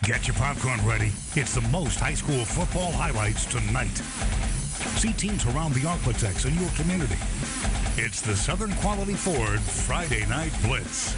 Get your popcorn ready. It's the most high school football highlights tonight. See teams around the Arklatex in your community. It's the Southern Quality Ford Friday Night Blitz.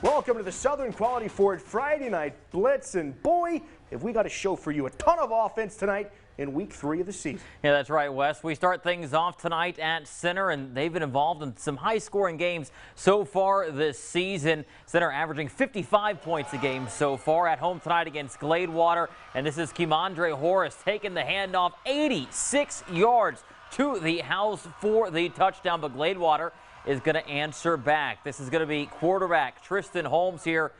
Welcome to the Southern Quality Ford Friday Night Blitz, and boy, have we got a show for you. A ton of offense tonight in week 3 of the season. Yeah, that's right, Wes. We start things off tonight at Center, and they've been involved in some high-scoring games so far this season. Center averaging 55 points a game so far at home tonight against Gladewater, and this is Kimandre Horace taking the handoff 86 yards to the house for the touchdown, but Gladewater is going to answer back. This is going to be quarterback Tristan Holmes here,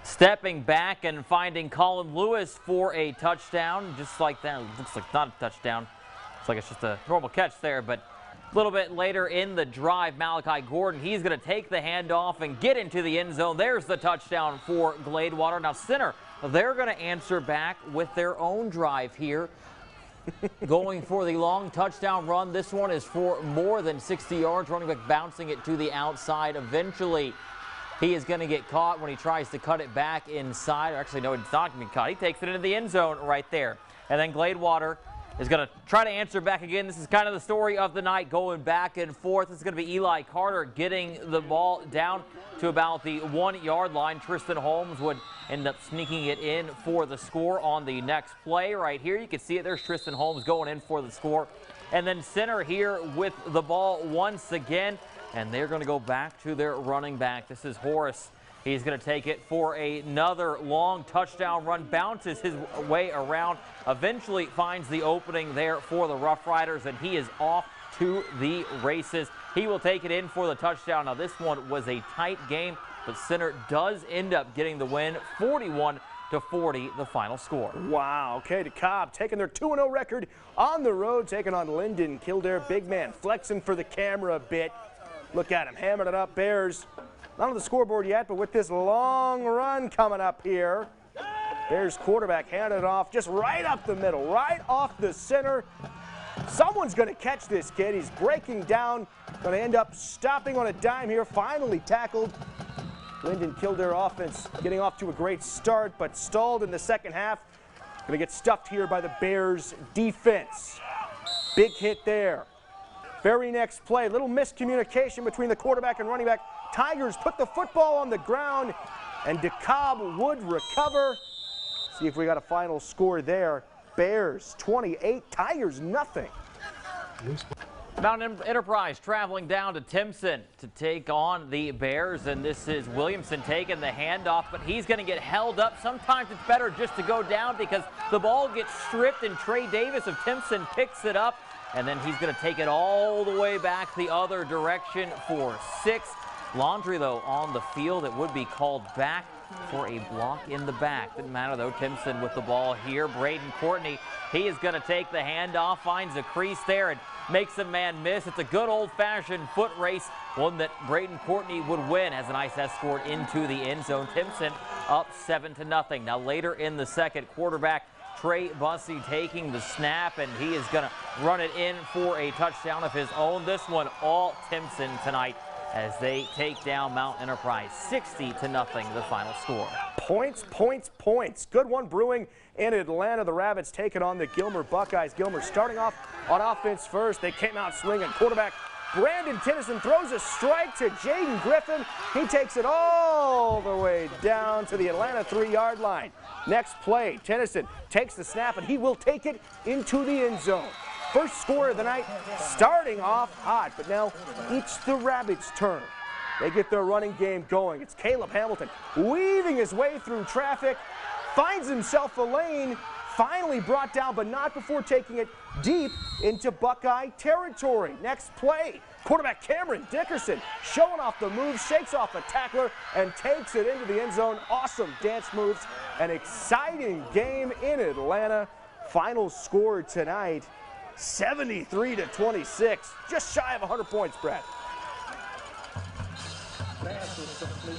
stepping back and finding Colin Lewis for a touchdown. Just like that. Looks like not a touchdown. Looks like it's just a normal catch there. But a little bit later in the drive, Malachi Gordon, he's going to take the handoff and get into the end zone. There's the touchdown for Gladewater. Now Center, they're going to answer back with their own drive here. Going for the long touchdown run. This one is for more than 60 yards. Running back bouncing it to the outside. Eventually, he is going to get caught when he tries to cut it back inside. Actually, no, it's not going to be caught. He takes it into the end zone right there. And then Gladewater is going to try to answer back again. This is kind of the story of the night, going back and forth. This is going to be Eli Carter getting the ball down to about the 1-yard line. Tristan Holmes would end up sneaking it in for the score on the next play. Right here, you can see it. There's Tristan Holmes going in for the score. And then Center here with the ball once again, and they're going to go back to their running back. This is Horace. He's going to take it for another long touchdown run, bounces his way around, eventually finds the opening there for the Rough Riders, and he is off to the races. He will take it in for the touchdown. Now, this one was a tight game, but Center does end up getting the win, 41-40, the final score. Wow. Okay, DeKalb taking their 2-0 record on the road, taking on Linden. Kildare, big man, flexing for the camera a bit. Look at him, hammering it up. Bears not on the scoreboard yet, but with this long run coming up here, Bears quarterback handed it off just right up the middle, right off the center. Someone's going to catch this kid. He's breaking down, going to end up stopping on a dime here, finally tackled. Linden Kildare offense getting off to a great start, but stalled in the second half. Going to get stuffed here by the Bears defense. Big hit there. Very next play, little miscommunication between the quarterback and running back. Tigers put the football on the ground, and DeKalb would recover. See if we got a final score there. Bears 28, Tigers nothing. Mountain Enterprise traveling down to Timpson to take on the Bears, and this is Williamson taking the handoff, but he's going to get held up. Sometimes it's better just to go down because the ball gets stripped, and Trey Davis of Timpson picks it up, and then he's going to take it all the way back the other direction for 6. Laundry, though, on the field. It would be called back for a block in the back. Didn't matter, though. Timpson with the ball here. Braden Courtney, he is going to take the handoff, finds a crease there, and makes a man miss. It's a good old-fashioned foot race, one that Braden Courtney would win as a nice escort into the end zone. Timpson up 7-0. Now, later in the second, quarterback Trey Bussey taking the snap, and he is going to run it in for a touchdown of his own. This one all Timpson tonight, as they take down Mount Enterprise 60-0, the final score. Points, points, points. Good one brewing in Atlanta. The Rabbits taking on the Gilmer Buckeyes. Gilmer starting off on offense first. They came out swinging. Quarterback Brandon Tennyson throws a strike to Jaden Griffin. He takes it all the way down to the Atlanta 3-yard line. Next play, Tennyson takes the snap, and he will take it into the end zone. First score of the night, starting off hot, but now it's the Rabbits' turn. They get their running game going. It's Caleb Hamilton weaving his way through traffic, finds himself a lane, finally brought down, but not before taking it deep into Buckeye territory. Next play, quarterback Cameron Dickerson showing off the move, shakes off a tackler, and takes it into the end zone. Awesome dance moves. An exciting game in Atlanta. Final score tonight, 73-26, just shy of 100 points, Brad.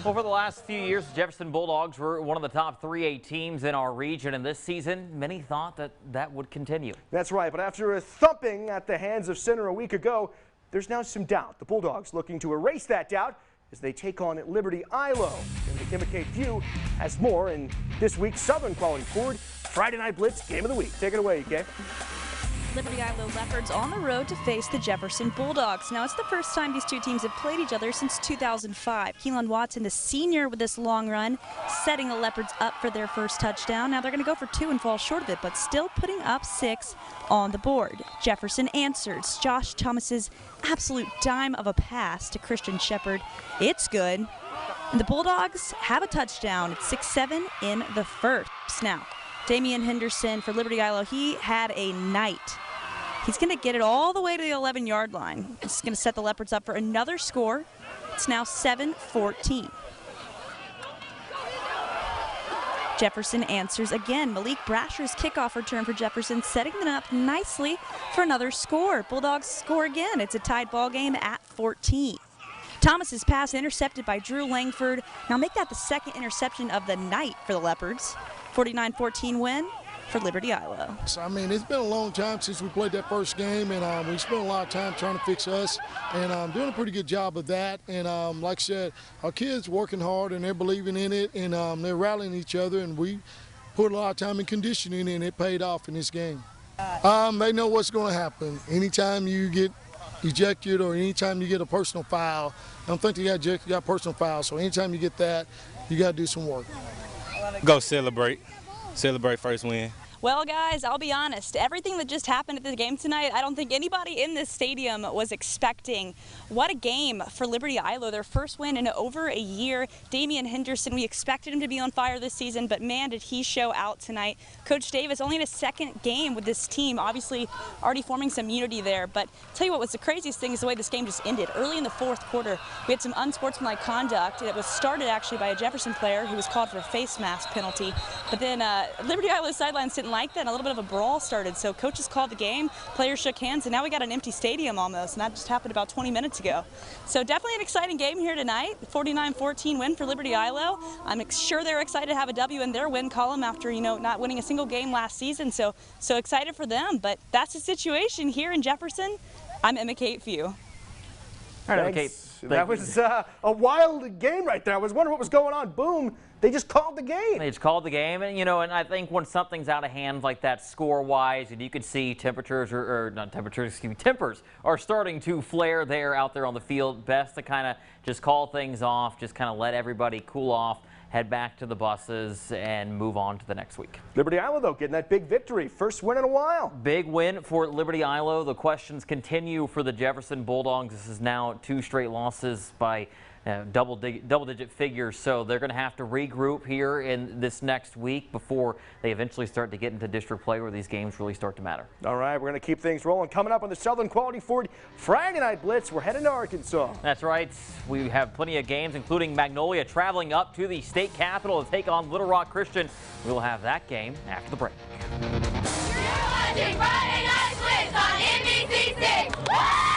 Over the last few years, the Jefferson Bulldogs were one of the top 3A teams in our region, and this season, many thought that would continue. That's right, but after a thumping at the hands of Center a week ago, there's now some doubt. The Bulldogs looking to erase that doubt as they take on Liberty ILO. And the Immokalee View has more in this week's Southern Quality Ford Friday Night Blitz Game of the Week. Take it away, UK. Liberty ILO Leopards on the road to face the Jefferson Bulldogs. Now, it's the first time these two teams have played each other since 2005. Keelan Watson, the senior with this long run, setting the Leopards up for their first touchdown. Now they're going to go for 2 and fall short of it, but still putting up 6 on the board. Jefferson answers. Josh Thomas's absolute dime of a pass to Christian Shepard. It's good. And the Bulldogs have a touchdown. It's 6-7 in the first. Now, Damian Henderson for Liberty ILO, he had a night. He's going to get it all the way to the 11-yard line. This is going to set the Leopards up for another score. It's now 7-14. Jefferson answers again. Malik Brasher's kickoff return for Jefferson, setting them up nicely for another score. Bulldogs score again. It's a tied ball game at 14. Thomas's pass intercepted by Drew Langford. Now make that the second interception of the night for the Leopards. 49-14 win for Liberty ILO. I mean, it's been a long time since we played that first game, and we spent a lot of time trying to fix us, and doing a pretty good job of that. And like I said, our kids working hard, and they're believing in it, and they're rallying each other, and we put a lot of time in conditioning, and it paid off in this game. They know what's going to happen. Anytime you get ejected or anytime you get a personal foul, I don't think they got ejected, you got personal foul, so anytime you get that, you got to do some work. Go celebrate first win. Well, guys, I'll be honest. Everything that just happened at the game tonight, I don't think anybody in this stadium was expecting. What a game for Liberty ILO, their first win in over a year. Damian Henderson, we expected him to be on fire this season, but man, did he show out tonight. Coach Davis, only in his second game with this team, obviously already forming some unity there. But tell you what was the craziest thing is the way this game just ended. Early in the fourth quarter, we had some unsportsmanlike conduct that was started actually by a Jefferson player who was called for a face mask penalty. But then Liberty ILO sidelines didn't like that, and a little bit of a brawl started. So coaches called the game, players shook hands, and now we got an empty stadium almost, and that just happened about 20 minutes ago. So definitely an exciting game here tonight. 49-14 win for Liberty ILO. I'm sure they're excited to have a W in their win column after, not winning a single game last season. So excited for them, but that's the situation here in Jefferson. I'm Immokalee View. All right, Thanks. That was a wild game right there. I was wondering what was going on. Boom. They just called the game. They just called the game, and and I think when something's out of hand like that score-wise, and you can see tempers are starting to flare there out there on the field, best to kind of just call things off, just kind of let everybody cool off, head back to the buses, and move on to the next week. Liberty ILO, though, getting that big victory. First win in a while. Big win for Liberty ILO. The questions continue for the Jefferson Bulldogs. This is now 2 straight losses by double-digit figures, so they're going to have to regroup here in this next week before they eventually start to get into district play where these games really start to matter. All right, we're going to keep things rolling. Coming up on the Southern Quality Ford Friday Night Blitz, we're heading to Arkansas. That's right. We have plenty of games, including Magnolia traveling up to the state capitol to take on Little Rock Christian. We'll have that game after the break. You're watching Friday Night Blitz on NBC6.